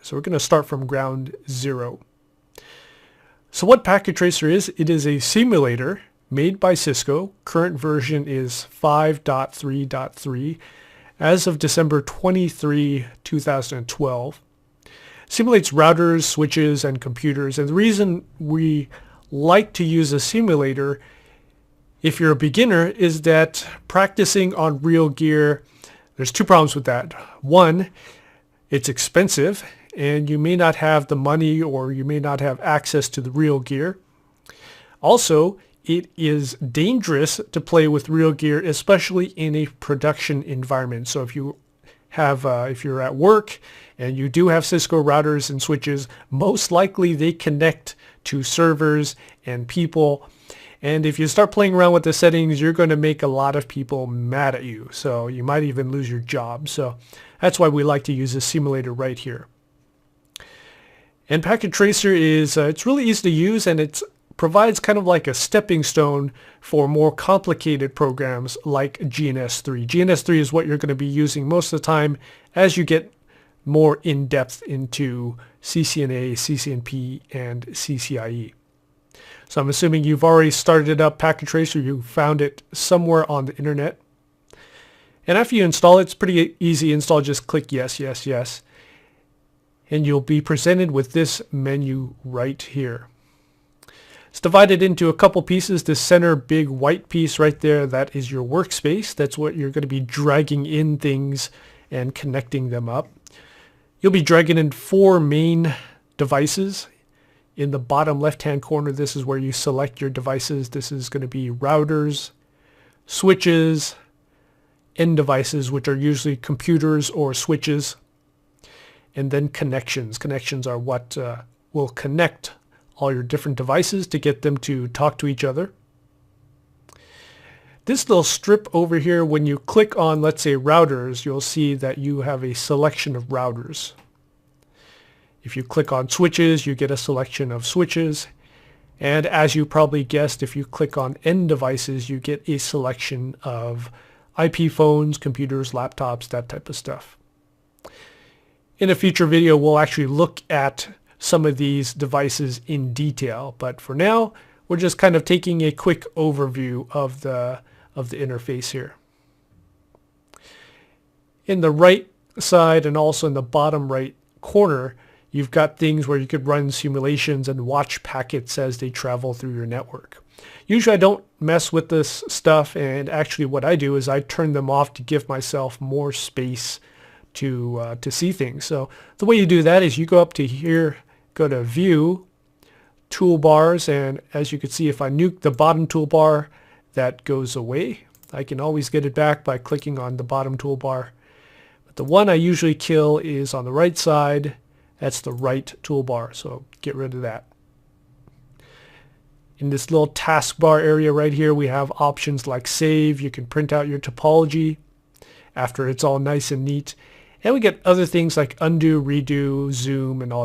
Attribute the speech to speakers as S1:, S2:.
S1: So we're going to start from ground zero. So what Packet Tracer is, it is a simulator made by Cisco. Current version is 5.3.3 as of December 23, 2012. Simulates routers, switches, and computers. And the reason we like to use a simulator if you're a beginner is that practicing on real gear, there's two problems with that. One, it's expensive and you may not have the money or you may not have access to the real gear. Also, it is dangerous to play with real gear, especially in a production environment. So if you have, if you're at work and you do have Cisco routers and switches, most likely they connect to servers and people. And if you start playing around with the settings, you're going to make a lot of people mad at you. So you might even lose your job. So that's why we like to use a simulator right here. And Packet Tracer is, it's really easy to use, and it provides kind of like a stepping stone for more complicated programs like GNS3. GNS3 is what you're going to be using most of the time as you get more in depth into CCNA, CCNP, and CCIE. So I'm assuming you've already started up Packet Tracer. You found it somewhere on the internet. And after you install it, it's pretty easy install. Just click yes, yes, yes. And you'll be presented with this menu right here. It's divided into a couple pieces. This center big white piece right there, that is your workspace. That's what you're going to be dragging in things and connecting them up. You'll be dragging in 4 main devices. In the bottom left-hand corner, this is where you select your devices. This is going to be routers, switches, end devices, which are usually computers or switches, and then connections. Connections are what will connect all your different devices to get them to talk to each other. This little strip over here, when you click on, let's say, routers, you'll see that you have a selection of routers. If you click on switches, you get a selection of switches. And as you probably guessed, if you click on end devices, you get a selection of IP phones, computers, laptops, that type of stuff. In a future video, we'll actually look at some of these devices in detail. But for now, we're just kind of taking a quick overview of the interface here. In the right side and also in the bottom right corner, you've got things where you could run simulations and watch packets as they travel through your network. Usually I don't mess with this stuff, and actually what I do is I turn them off to give myself more space to see things. So the way you do that is you go up to here, go to View, Toolbars, and as you can see, if I nuke the bottom toolbar, that goes away. I can always get it back by clicking on the bottom toolbar. But the one I usually kill is on the right side. That's the right toolbar, so get rid of that. In this little taskbar area right here, we have options like save. You can print out your topology after it's all nice and neat. And we get other things like undo, redo, zoom, and all